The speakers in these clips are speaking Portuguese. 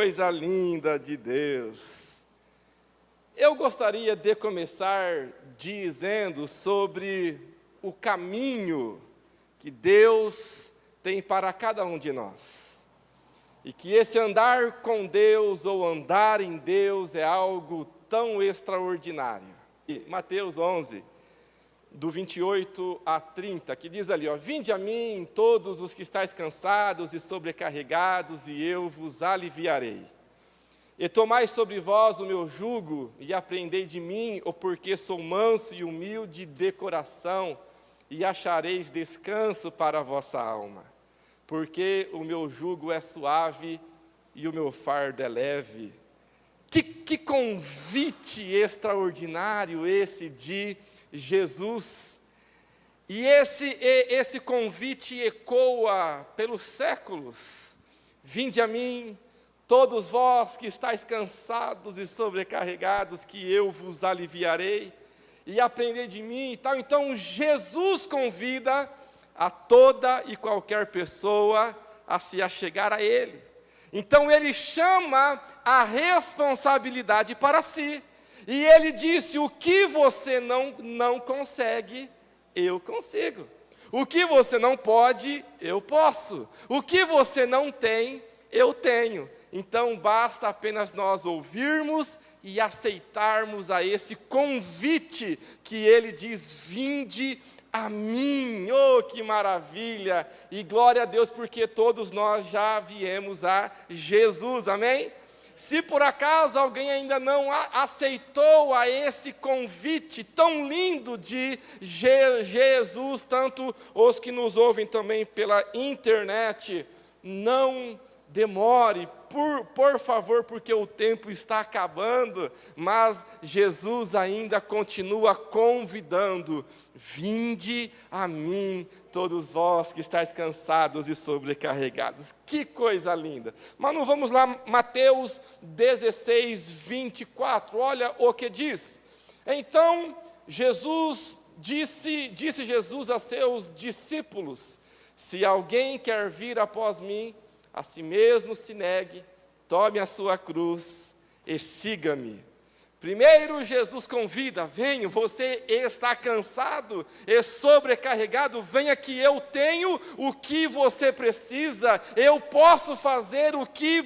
coisa linda de Deus! Eu gostaria de começar dizendo sobre o caminho que Deus tem para cada um de nós. E que esse andar com Deus ou andar em Deus é algo tão extraordinário. E Mateus 11, do 28 a 30, que diz ali, vinde a mim todos os que estáis cansados e sobrecarregados, e eu vos aliviarei. E tomai sobre vós o meu jugo, e aprendei de mim, porque sou manso e humilde de coração, e achareis descanso para a vossa alma. Porque o meu jugo é suave e o meu fardo é leve. Que convite extraordinário esse de Jesus. E esse convite ecoa pelos séculos. Vinde a mim, todos vós que estáis cansados e sobrecarregados, que eu vos aliviarei, e aprendei de mim e tal. Então Jesus convida a toda e qualquer pessoa a se achegar a Ele. Então Ele chama a responsabilidade para si. E Ele disse, o que você não consegue, eu consigo. O que você não pode, eu posso. O que você não tem, eu tenho. Então basta apenas nós ouvirmos e aceitarmos a esse convite que Ele diz, vinde a mim. Oh, que maravilha! E glória a Deus, porque todos nós já viemos a Jesus, amém? Se por acaso alguém ainda não aceitou a esse convite tão lindo de Jesus, tanto os que nos ouvem também pela internet, não demore, por favor, porque o tempo está acabando, mas Jesus ainda continua convidando, vinde a mim, todos vós que estáis cansados e sobrecarregados. Que coisa linda! Mas não vamos lá, Mateus 16, 24, olha o que diz. Então, disse Jesus a seus discípulos, se alguém quer vir após mim, a si mesmo se negue, tome a sua cruz e siga-me. Primeiro Jesus convida, venha, você está cansado e sobrecarregado, venha que eu tenho o que você precisa, eu posso fazer o que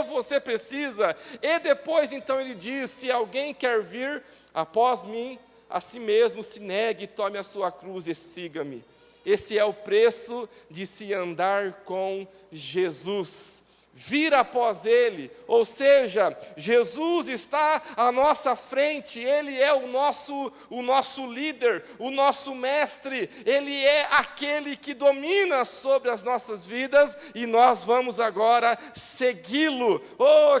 você precisa. E depois então ele diz, se alguém quer vir após mim, a si mesmo se negue, tome a sua cruz e siga-me. Esse é o preço de se andar com Jesus. Vir após Ele, ou seja, Jesus está à nossa frente, Ele é o nosso líder, o nosso mestre, Ele é aquele que domina sobre as nossas vidas, e nós vamos agora segui-lo. Oh,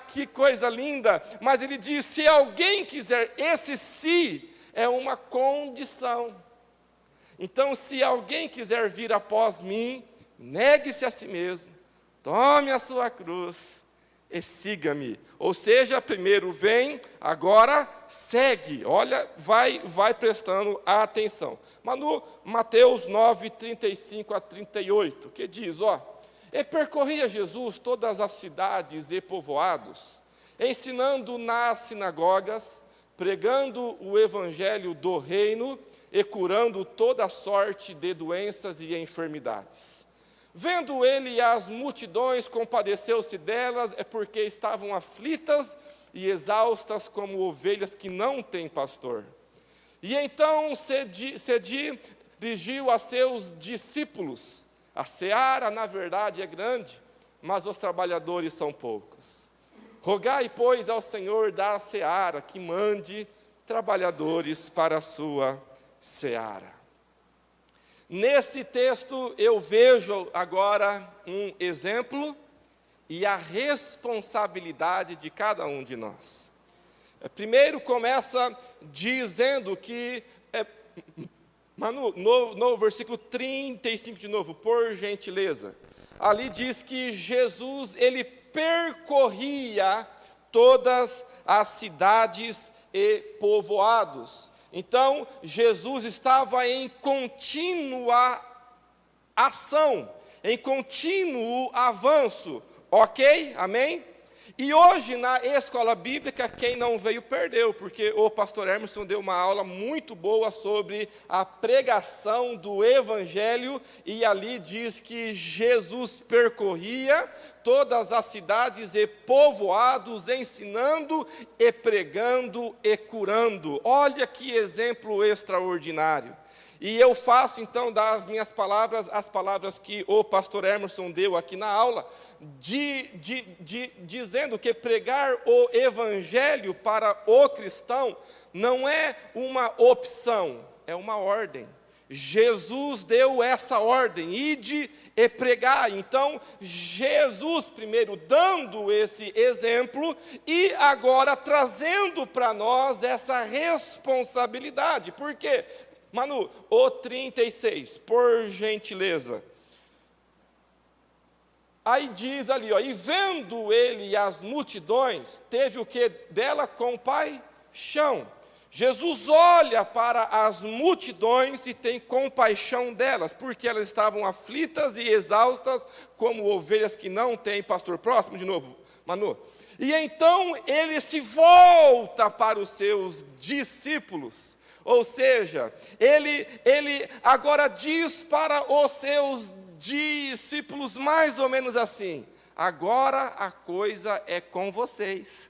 que coisa linda! Mas Ele diz, se alguém quiser, esse "se" é uma condição. Então, se alguém quiser vir após mim, negue-se a si mesmo, tome a sua cruz e siga-me. Ou seja, primeiro vem, agora segue. Olha, vai prestando atenção. Mas no Mateus 9, 35 a 38, que diz, e percorria Jesus todas as cidades e povoados, ensinando nas sinagogas, pregando o evangelho do reino e curando toda sorte de doenças e enfermidades. Vendo ele as multidões, compadeceu-se delas, porque estavam aflitas e exaustas como ovelhas que não têm pastor. E então se dirigiu a seus discípulos, a seara na verdade é grande, mas os trabalhadores são poucos. Rogai, pois, ao Senhor da seara, que mande trabalhadores para a sua seara. Nesse texto eu vejo agora um exemplo e a responsabilidade de cada um de nós. Primeiro começa dizendo que, Manu, no versículo 35 de novo, por gentileza, ali diz que Jesus, ele percorria todas as cidades e povoados. Então, Jesus estava em contínua ação, em contínuo avanço. Ok? Amém? E hoje, na escola bíblica, quem não veio perdeu, porque o pastor Emerson deu uma aula muito boa sobre a pregação do Evangelho, e ali diz que Jesus percorria todas as cidades e povoados, ensinando e pregando e curando. Olha que exemplo extraordinário. E eu faço então das minhas palavras, as palavras que o pastor Emerson deu aqui na aula, dizendo que pregar o evangelho para o cristão não é uma opção, é uma ordem. Jesus deu essa ordem, ide e pregai. Então, Jesus primeiro dando esse exemplo e agora trazendo para nós essa responsabilidade. Por quê? Manu, o 36, por gentileza. Aí diz ali, ó, e vendo ele as multidões, teve o que dela? Compaixão. Jesus olha para as multidões e tem compaixão delas, porque elas estavam aflitas e exaustas, como ovelhas que não têm pastor próximo. De novo, Manu. E então ele se volta para os seus discípulos. Ou seja, ele agora diz para os seus discípulos mais ou menos assim: agora a coisa é com vocês.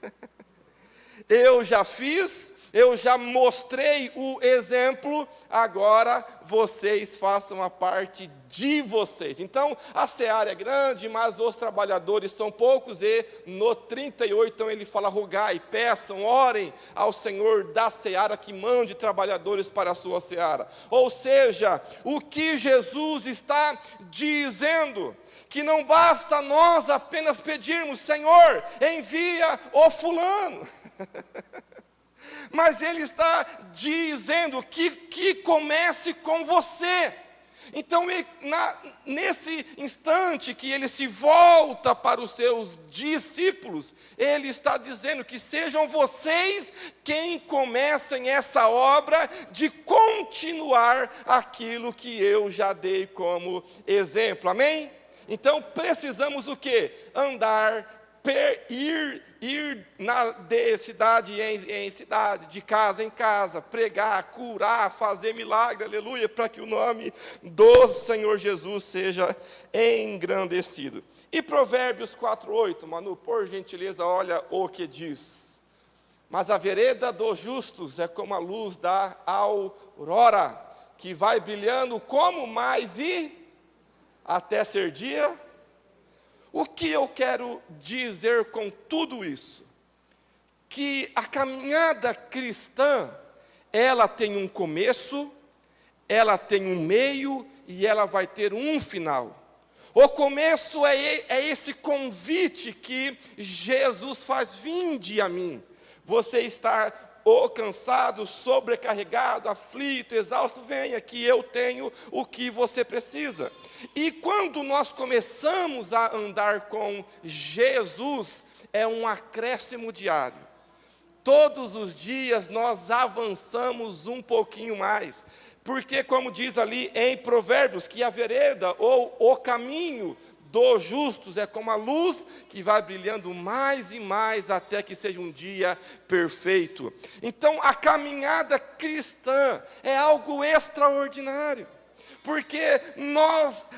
Eu já fiz, eu já mostrei o exemplo, agora vocês façam a parte de vocês. Então, a seara é grande, mas os trabalhadores são poucos, e no 38, então ele fala: rogai, peçam, orem ao Senhor da seara que mande trabalhadores para a sua seara. Ou seja, o que Jesus está dizendo, que não basta nós apenas pedirmos: Senhor, envia o fulano. Mas ele está dizendo que comece com você. Então, nesse instante que ele se volta para os seus discípulos, ele está dizendo que sejam vocês quem comecem essa obra de continuar aquilo que eu já dei como exemplo. Amém? Então, precisamos o quê? Andar, ir de cidade em cidade, de casa em casa, pregar, curar, fazer milagre, aleluia, para que o nome do Senhor Jesus seja engrandecido. E Provérbios 4:8, Manu, por gentileza, olha o que diz: mas a vereda dos justos é como a luz da aurora, que vai brilhando como mais e até ser dia. O que eu quero dizer com tudo isso? Que a caminhada cristã, ela tem um começo, ela tem um meio e ela vai ter um final. O começo é esse convite que Jesus faz: vinde a mim. Você está cansado, sobrecarregado, aflito, exausto, venha que eu tenho o que você precisa. E quando nós começamos a andar com Jesus, é um acréscimo diário. Todos os dias nós avançamos um pouquinho mais. Porque, como diz ali em Provérbios, que a vereda ou o caminho dos justos é como a luz que vai brilhando mais e mais até que seja um dia perfeito. Então, a caminhada cristã é algo extraordinário, porque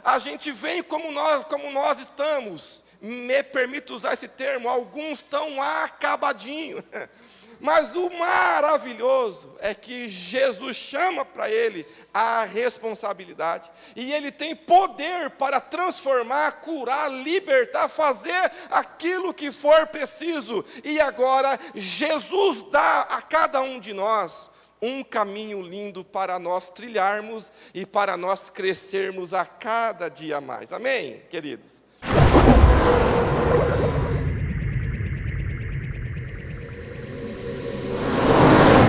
a gente vem como nós estamos. Me permito usar esse termo, alguns estão acabadinhos. Mas o maravilhoso é que Jesus chama para ele a responsabilidade. E ele tem poder para transformar, curar, libertar, fazer aquilo que for preciso. E agora Jesus dá a cada um de nós um caminho lindo para nós trilharmos e para nós crescermos a cada dia mais. Amém, queridos?